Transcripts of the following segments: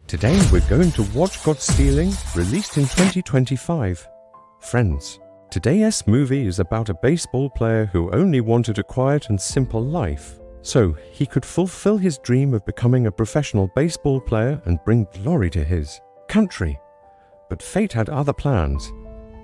Today we're going to watch God Stealing, released in 2025. Friends, today's movie is about a baseball player who only wanted a quiet and simple life, so he could fulfill his dream of becoming a professional baseball player and bring glory to his country. But fate had other plans.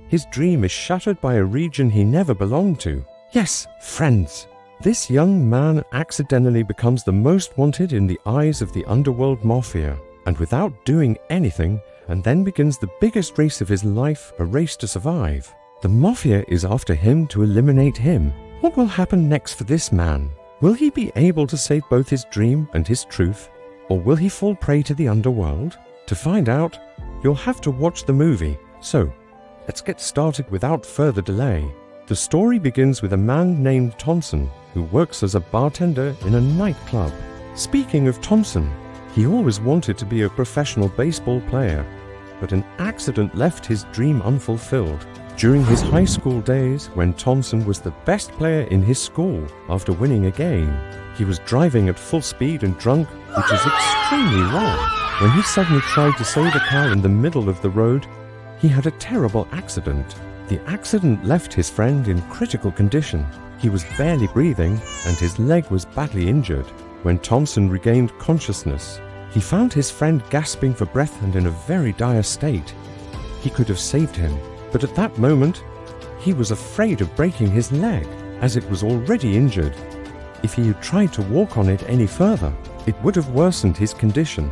His dream is shattered by a region he never belonged to. Yes, friends, this young man accidentally becomes the most wanted in the eyes of the underworld Mafia, and without doing anything, and then begins the biggest race of his life, a race to survive. The Mafia is after him to eliminate him. What will happen next for this man? Will he be able to save both his dream and his truth, or will he fall prey to the underworld? To find out, you'll have to watch the movie. So, let's get started without further delay. The story begins with a man named Thompson, who works as a bartender in a nightclub. Speaking of Thompson, he always wanted to be a professional baseball player, but an accident left his dream unfulfilled. During his high school days, when Thompson was the best player in his school after winning a game, he was driving at full speed and drunk, which is extremely wrong. When he suddenly tried to save a car in the middle of the road, he had a terrible accident. The accident left his friend in critical condition. He was barely breathing and his leg was badly injured. When Thompson regained consciousness, he found his friend gasping for breath and in a very dire state. He could have saved him, but at that moment, he was afraid of breaking his leg, as it was already injured. If he had tried to walk on it any further, it would have worsened his condition.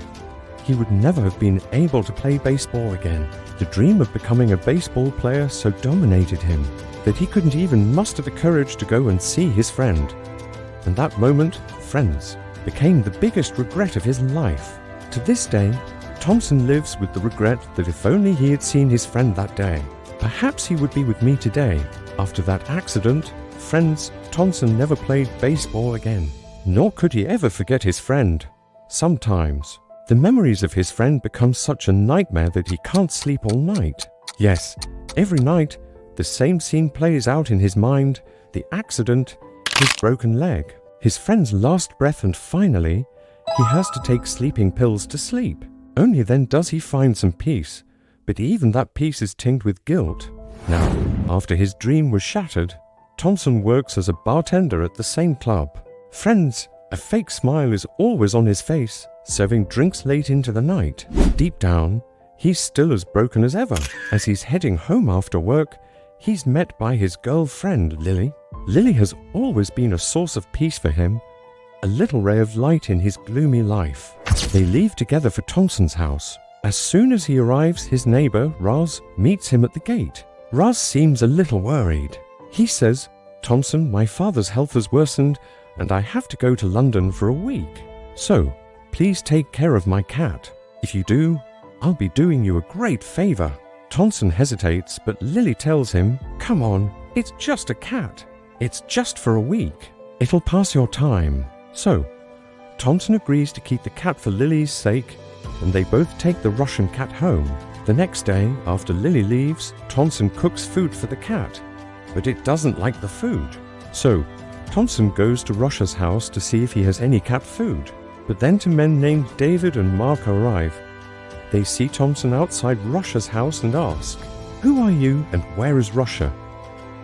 He would never have been able to play baseball again. The dream of becoming a baseball player so dominated him that he couldn't even muster the courage to go and see his friend. And that moment, friends, became the biggest regret of his life. To this day, Thompson lives with the regret that if only he had seen his friend that day, perhaps he would be with me today. After that accident, friends, Thompson never played baseball again. Nor could he ever forget his friend. Sometimes, the memories of his friend become such a nightmare that he can't sleep all night. Yes, every night, the same scene plays out in his mind: the accident, his broken leg, his friend's last breath, and finally, he has to take sleeping pills to sleep. Only then does he find some peace, but even that peace is tinged with guilt. Now, after his dream was shattered, Thompson works as a bartender at the same club. Friends, a fake smile is always on his face, serving drinks late into the night. Deep down, he's still as broken as ever. As he's heading home after work, he's met by his girlfriend, Lily. Lily has always been a source of peace for him, a little ray of light in his gloomy life. They leave together for Thompson's house. As soon as he arrives, his neighbor, Raz, meets him at the gate. Raz seems a little worried. He says, "Thompson, my father's health has worsened, and I have to go to London for a week. So, please take care of my cat. If you do, I'll be doing you a great favor." Thompson hesitates, but Lily tells him, "Come on, it's just a cat. It's just for a week. It'll pass your time." So, Thompson agrees to keep the cat for Lily's sake, and they both take the Russian cat home. The next day, after Lily leaves, Thompson cooks food for the cat, but it doesn't like the food. So, Thompson goes to Russia's house to see if he has any cat food. But then two men named David and Mark arrive. They see Thompson outside Russia's house and ask, "Who are you and where is Russia?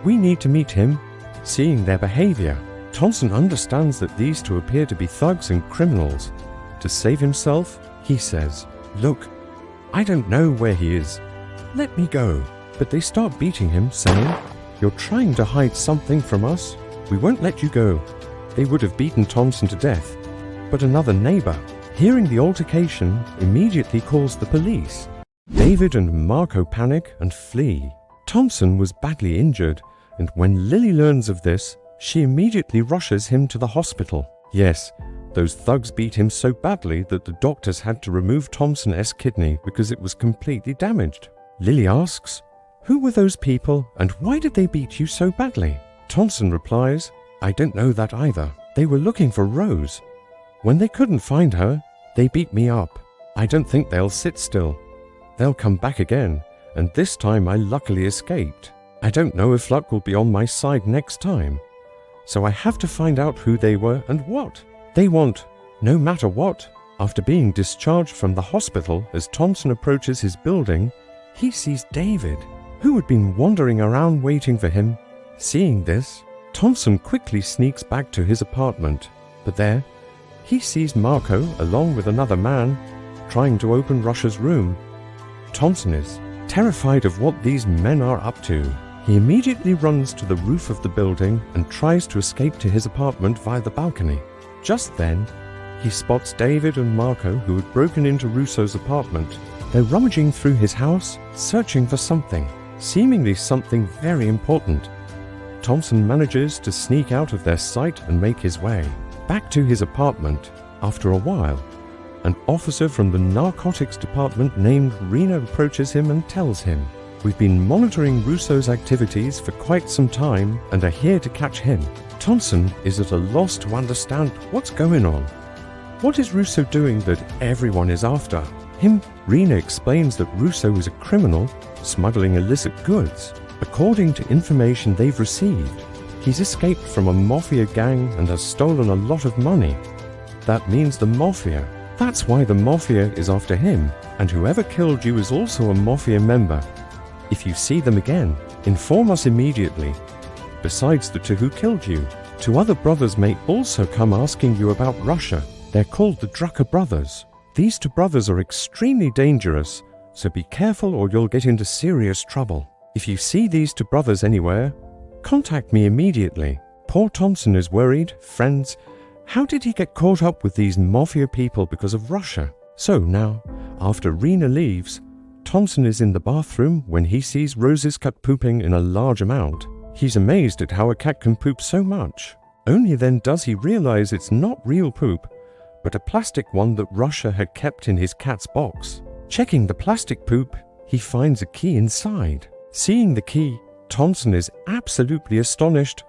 We need to meet him." Seeing their behavior, Thompson understands that these two appear to be thugs and criminals. To save himself, he says, "Look, I don't know where he is. Let me go." But they start beating him, saying, "You're trying to hide something from us. We won't let you go." They would have beaten Thompson to death, but another neighbor, hearing the altercation, immediately calls the police. David and Marco panic and flee. Thompson was badly injured, and when Lily learns of this, she immediately rushes him to the hospital. Yes, those thugs beat him so badly that the doctors had to remove Thompson's kidney because it was completely damaged. Lily asks, "Who were those people and why did they beat you so badly?" Thompson replies, "I don't know that either. They were looking for Rose. When they couldn't find her, they beat me up. I don't think they'll sit still. They'll come back again, and this time I luckily escaped. I don't know if luck will be on my side next time. So I have to find out who they were and what they want. No matter what, After being discharged from the hospital, as Thompson approaches his building, he sees David, who had been wandering around waiting for him. Seeing this, Thompson quickly sneaks back to his apartment, but there, he sees Marco along with another man trying to open Russia's room. Thompson is terrified of what these men are up to. He immediately runs to the roof of the building and tries to escape to his apartment via the balcony. Just then, he spots David and Marco, who had broken into Russo's apartment. They're rummaging through his house, searching for something, seemingly something very important. Thompson manages to sneak out of their sight and make his way back to his apartment. After a while, an officer from the narcotics department named Rena approaches him and tells him, "We've been monitoring Russo's activities for quite some time and are here to catch him." Thompson is at a loss to understand what's going on. What is Russo doing that everyone is after him? Rena explains that Russo is a criminal smuggling illicit goods. According to information they've received, he's escaped from a Mafia gang and has stolen a lot of money. That means the Mafia. That's why the Mafia is after him, and whoever killed you is also a Mafia member. If you see them again, inform us immediately. Besides the two who killed you, 2 other brothers may also come asking you about Russia. They're called the Drucker brothers. These 2 brothers are extremely dangerous, so be careful or you'll get into serious trouble. If you see these 2 brothers anywhere, contact me immediately. Poor Thompson is worried. Friends, how did he get caught up with these Mafia people because of Russia? So now, after Rena leaves, Thompson is in the bathroom when he sees Rose's cat pooping in a large amount. He's amazed at how a cat can poop so much. Only then does he realize it's not real poop, but a plastic one that Russia had kept in his cat's box. Checking the plastic poop, he finds a key inside. Seeing the key, Thompson is absolutely astonished.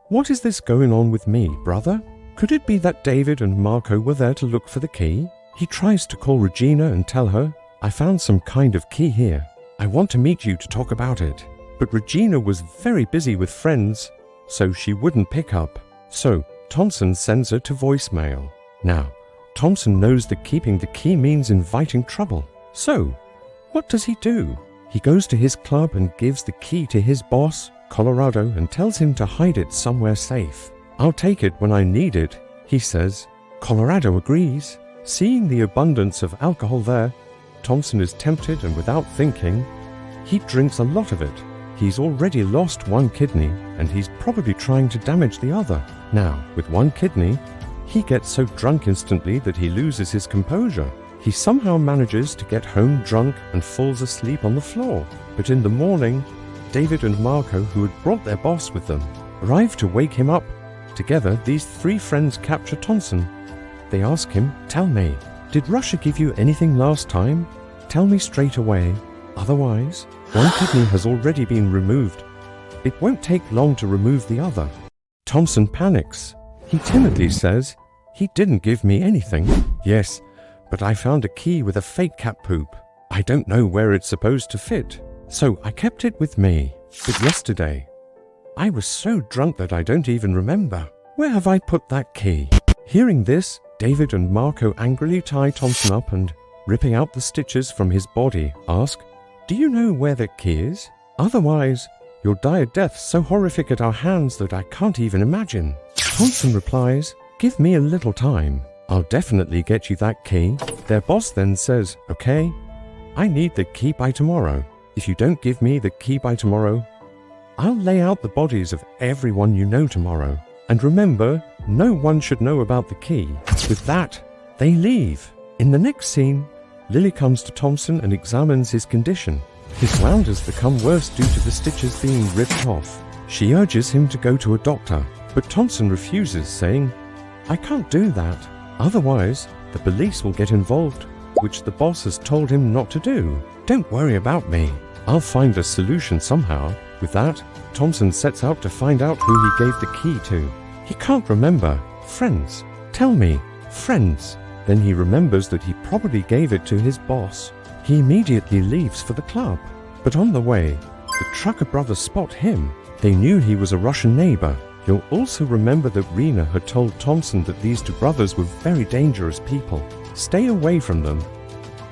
What is this going on with me, brother? Could it be that David and Marco were there to look for the key? He tries to call Regina and tell her, "I found some kind of key here. I want to meet you to talk about it." But Regina was very busy with friends, so she wouldn't pick up. So Thompson sends her to voicemail. Now, Thompson knows that keeping the key means inviting trouble. So, what does he do? He goes to his club and gives the key to his boss, Colorado, and tells him to hide it somewhere safe. "I'll take it when I need it," he says. Colorado agrees. Seeing the abundance of alcohol there, Thompson is tempted and without thinking, he drinks a lot of it. He's already lost 1 kidney and he's probably trying to damage the other. Now, with 1 kidney, he gets so drunk instantly that he loses his composure. He somehow manages to get home drunk and falls asleep on the floor. But in the morning, David and Marco, who had brought their boss with them, arrive to wake him up. Together, these 3 friends capture Thompson. They ask him, "Tell me, did Russia give you anything last time? Tell me straight away. Otherwise, 1 kidney has already been removed. It won't take long to remove the other." Thompson panics. He timidly says, "He didn't give me anything." "Yes, but I found a key with a fake cat poop. I don't know where it's supposed to fit, so I kept it with me. But yesterday, I was so drunk that I don't even remember. Where have I put that key?" Hearing this, David and Marco angrily tie Thompson up and, ripping out the stitches from his body, ask, "Do you know where that key is? Otherwise, you'll die a death so horrific at our hands that I can't even imagine." Thompson replies, "Give me a little time. I'll definitely get you that key." Their boss then says, "Okay, I need the key by tomorrow. If you don't give me the key by tomorrow, I'll lay out the bodies of everyone you know tomorrow. And remember, no one should know about the key." With that, they leave. In the next scene, Lily comes to Thompson and examines his condition. His wound has become worse due to the stitches being ripped off. She urges him to go to a doctor, but Thompson refuses, saying, "I can't do that. Otherwise, the police will get involved, which the boss has told him not to do. Don't worry about me. I'll find a solution somehow." With that, Thompson sets out to find out who he gave the key to. He can't remember. "Friends, tell me, friends." Then he remembers that he probably gave it to his boss. He immediately leaves for the club. But on the way, the Trucker brothers spot him. They knew he was a Russian neighbor. You'll also remember that Rena had told Thompson that these 2 brothers were very dangerous people. Stay away from them.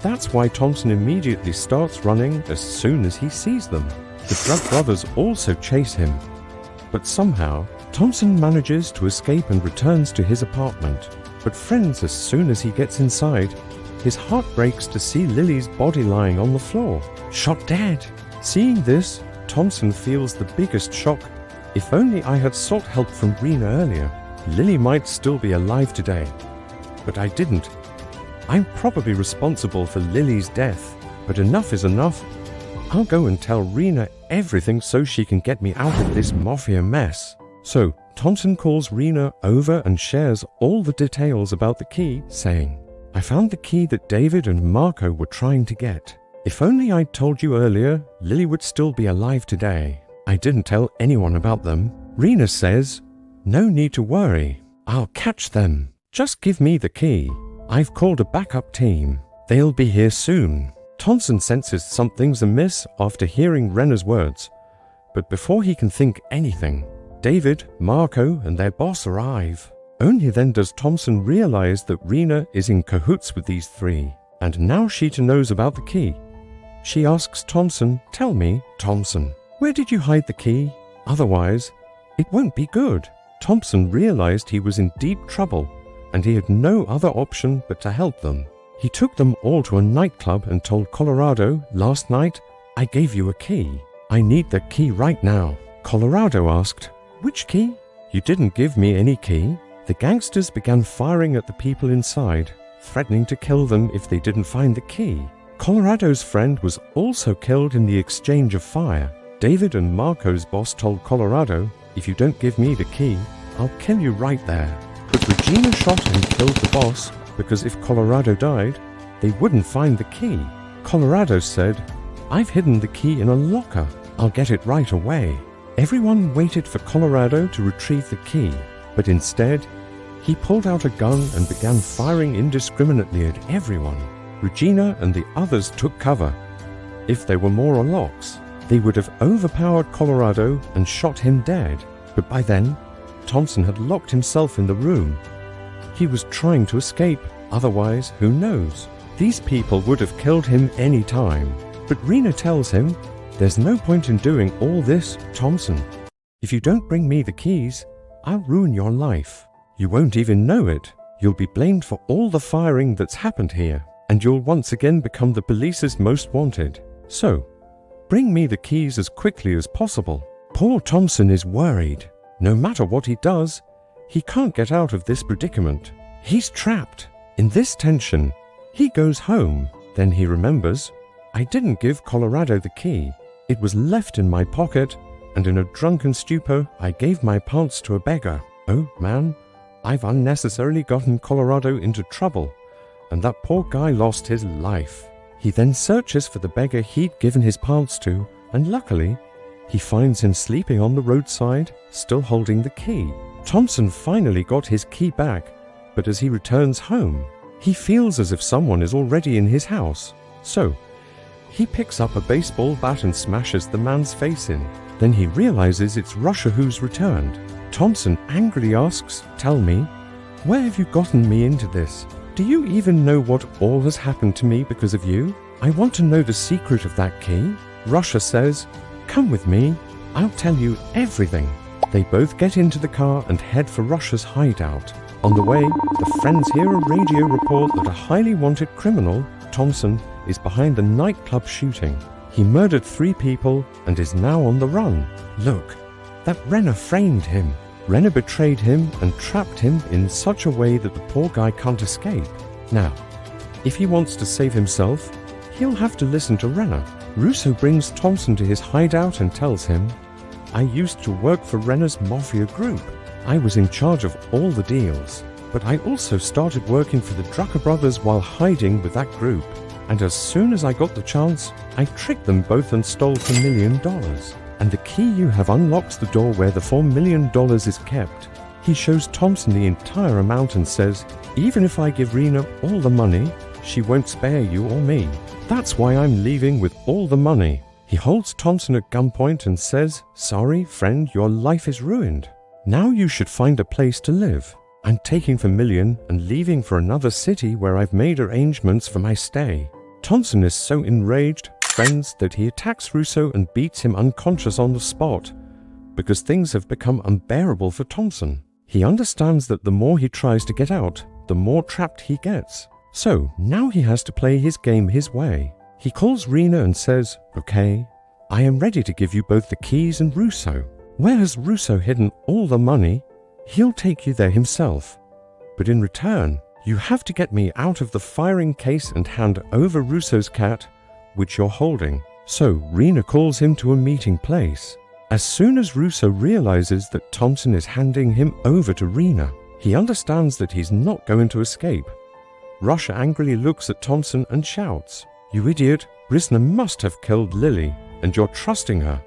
That's why Thompson immediately starts running as soon as he sees them. The drug brothers also chase him. But somehow, Thompson manages to escape and returns to his apartment. But friends, as soon as he gets inside, his heart breaks to see Lily's body lying on the floor, shot dead. Seeing this, Thompson feels the biggest shock. If only I had sought help from Rena earlier, Lily might still be alive today. But I didn't. I'm probably responsible for Lily's death, but enough is enough. I'll go and tell Rena everything so she can get me out of this Mafia mess. So, Thompson calls Rena over and shares all the details about the key, saying, I found the key that David and Marco were trying to get. If only I'd told you earlier, Lily would still be alive today. I didn't tell anyone about them. Rena says, no need to worry. I'll catch them. Just give me the key. I've called a backup team. They'll be here soon. Thompson senses something's amiss after hearing Rena's words. But before he can think anything, David, Marco, and their boss arrive. Only then does Thompson realize that Rena is in cahoots with these three. And now she too knows about the key. She asks Thompson, tell me, Thompson, where did you hide the key? Otherwise, it won't be good. Thompson realized he was in deep trouble, and he had no other option but to help them. He took them all to a nightclub and told Colorado, last night, I gave you a key. I need the key right now. Colorado asked, which key? You didn't give me any key. The gangsters began firing at the people inside, threatening to kill them if they didn't find the key. Colorado's friend was also killed in the exchange of fire. David and Marco's boss told Colorado, if you don't give me the key, I'll kill you right there. But Regina shot and killed the boss because if Colorado died, they wouldn't find the key. Colorado said, I've hidden the key in a locker. I'll get it right away. Everyone waited for Colorado to retrieve the key, but instead, he pulled out a gun and began firing indiscriminately at everyone. Regina and the others took cover. If there were more locks, they would have overpowered Colorado and shot him dead. But by then, Thompson had locked himself in the room. He was trying to escape, otherwise, who knows? These people would have killed him any time. But Rena tells him, there's no point in doing all this, Thompson. If you don't bring me the keys, I'll ruin your life. You won't even know it. You'll be blamed for all the firing that's happened here, and you'll once again become the police's most wanted. So, bring me the keys as quickly as possible. Poor Thompson is worried. No matter what he does, he can't get out of this predicament. He's trapped. In this tension, he goes home. Then he remembers, I didn't give Colorado the key. It was left in my pocket, and in a drunken stupor, I gave my pants to a beggar. Oh man, I've unnecessarily gotten Colorado into trouble, and that poor guy lost his life. He then searches for the beggar he'd given his pants to, and luckily, he finds him sleeping on the roadside, still holding the key. Thompson finally got his key back, but as he returns home, he feels as if someone is already in his house. So, he picks up a baseball bat and smashes the man's face in. Then he realizes it's Russia who's returned. Thompson angrily asks, tell me, where have you gotten me into this? Do you even know what all has happened to me because of you? I want to know the secret of that key. Russia says, come with me, I'll tell you everything. They both get into the car and head for Russia's hideout. On the way, the friends hear a radio report that a highly wanted criminal, Thompson, is behind the nightclub shooting. He murdered 3 people and is now on the run. Look, that Rena framed him. Rena betrayed him and trapped him in such a way that the poor guy can't escape. Now, if he wants to save himself, he'll have to listen to Rena. Russo brings Thompson to his hideout and tells him, I used to work for Rena's Mafia group. I was in charge of all the deals, but I also started working for the Drucker brothers while hiding with that group. And as soon as I got the chance, I tricked them both and stole $4 million. And the key you have unlocks the door where the $4 million is kept. He shows Thompson the entire amount and says, even if I give Rena all the money, she won't spare you or me. That's why I'm leaving with all the money. He holds Thompson at gunpoint and says, sorry, friend, your life is ruined. Now you should find a place to live. I'm taking Vermilion and leaving for another city where I've made arrangements for my stay. Thompson is so enraged, friends, that he attacks Russo and beats him unconscious on the spot, because things have become unbearable for Thompson. He understands that the more he tries to get out, the more trapped he gets. So now he has to play his game his way. He calls Rena and says, "Okay, I am ready to give you both the keys and Russo. Where has Russo hidden all the money? He'll take you there himself. But in return, you have to get me out of the firing case and hand over Russo's cat, which you're holding." So Rena calls him to a meeting place. As soon as Russo realizes that Thompson is handing him over to Rena, he understands that he's not going to escape. Russia angrily looks at Thompson and shouts, "You idiot, Brisner must have killed Lily, and you're trusting her.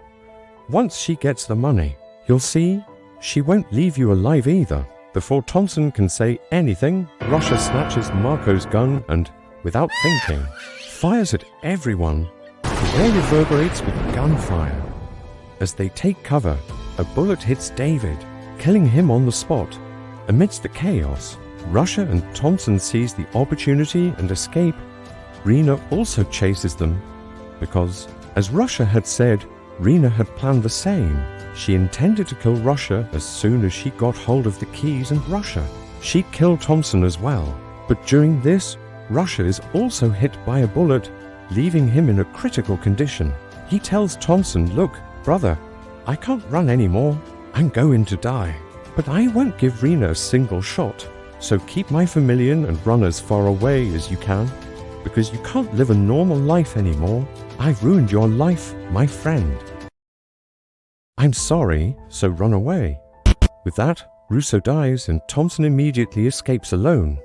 Once she gets the money, you'll see, she won't leave you alive either." Before Thompson can say anything, Russia snatches Marco's gun and, without thinking, fires at everyone. The air reverberates with gunfire. As they take cover, a bullet hits David, killing him on the spot. Amidst the chaos, Russia and Thompson seize the opportunity and escape. Rena also chases them, because, as Russia had said, Rena had planned the same. She intended to kill Russia as soon as she got hold of the keys and Russia. She'd kill Thompson as well. But during this, Russia is also hit by a bullet, leaving him in a critical condition. He tells Thompson, "Look, brother, I can't run anymore. I'm going to die. But I won't give Rena a single shot. So keep my Vermilion and run as far away as you can, because you can't live a normal life anymore. I've ruined your life, my friend. I'm sorry, so run away." With that, Russo dies and Thompson immediately escapes alone.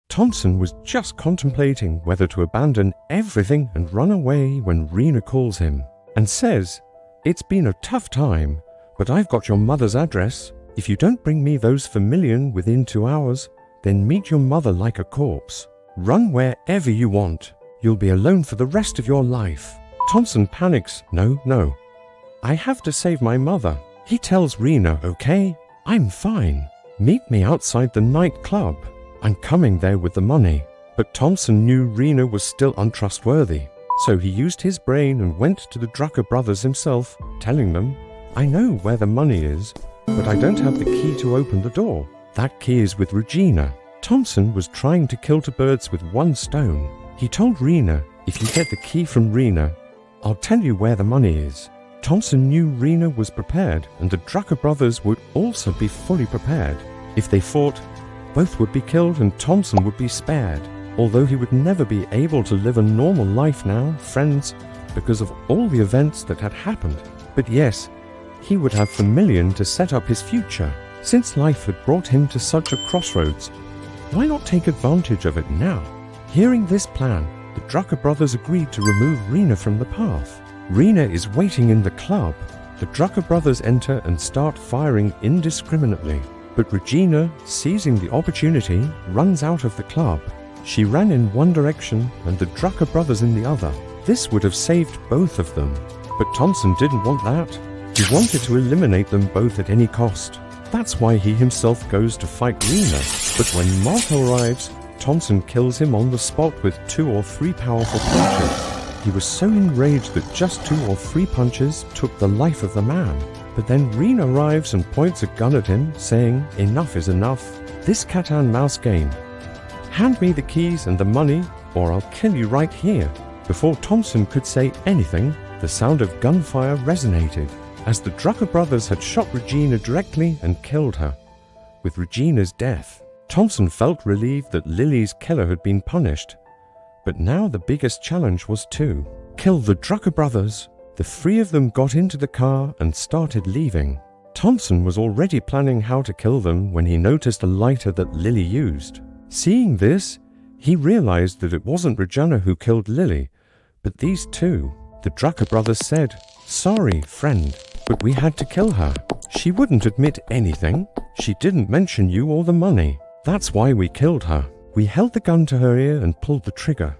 Thompson was just contemplating whether to abandon everything and run away when Rena calls him and says, "It's been a tough time, but I've got your mother's address. If you don't bring me those Vermilion within 2 hours, then meet your mother like a corpse. Run wherever you want. You'll be alone for the rest of your life." Thompson panics. No. I have to save my mother." He tells Rena, "Okay, I'm fine. Meet me outside the nightclub. I'm coming there with the money." But Thompson knew Rena was still untrustworthy. So he used his brain and went to the Drucker brothers himself, telling them, "I know where the money is, but I don't have the key to open the door. That key is with Regina." Thompson was trying to kill two birds with one stone. He told Rena, "If you get the key from Rena, I'll tell you where the money is." Thompson knew Rena was prepared, and the Drucker brothers would also be fully prepared. If they fought, both would be killed and Thompson would be spared. Although he would never be able to live a normal life now, friends, because of all the events that had happened. But yes, he would have Vermilion to set up his future. Since life had brought him to such a crossroads, why not take advantage of it now? Hearing this plan, the Drucker brothers agreed to remove Rena from the path. Rena is waiting in the club. The Drucker brothers enter and start firing indiscriminately. But Regina, seizing the opportunity, runs out of the club. She ran in one direction and the Drucker brothers in the other. This would have saved both of them. But Thompson didn't want that. He wanted to eliminate them both at any cost. That's why he himself goes to fight Rena. But when Marco arrives, Thompson kills him on the spot with 2 or 3 powerful punches. He was so enraged that just 2 or 3 punches took the life of the man. But then Rena arrives and points a gun at him, saying, "Enough is enough. This cat and mouse game. Hand me the keys and the money, or I'll kill you right here." Before Thompson could say anything, the sound of gunfire resonated, as the Drucker brothers had shot Regina directly and killed her. With Regina's death, Thompson felt relieved that Lily's killer had been punished. But now the biggest challenge was to kill the Drucker brothers. The 3 of them got into the car and started leaving. Thompson was already planning how to kill them when he noticed a lighter that Lily used. Seeing this, he realized that it wasn't Regina who killed Lily, but these 2. The Drucker brothers said, "Sorry, friend, but we had to kill her. She wouldn't admit anything. She didn't mention you or the money. That's why we killed her." We held the gun to her ear and pulled the trigger.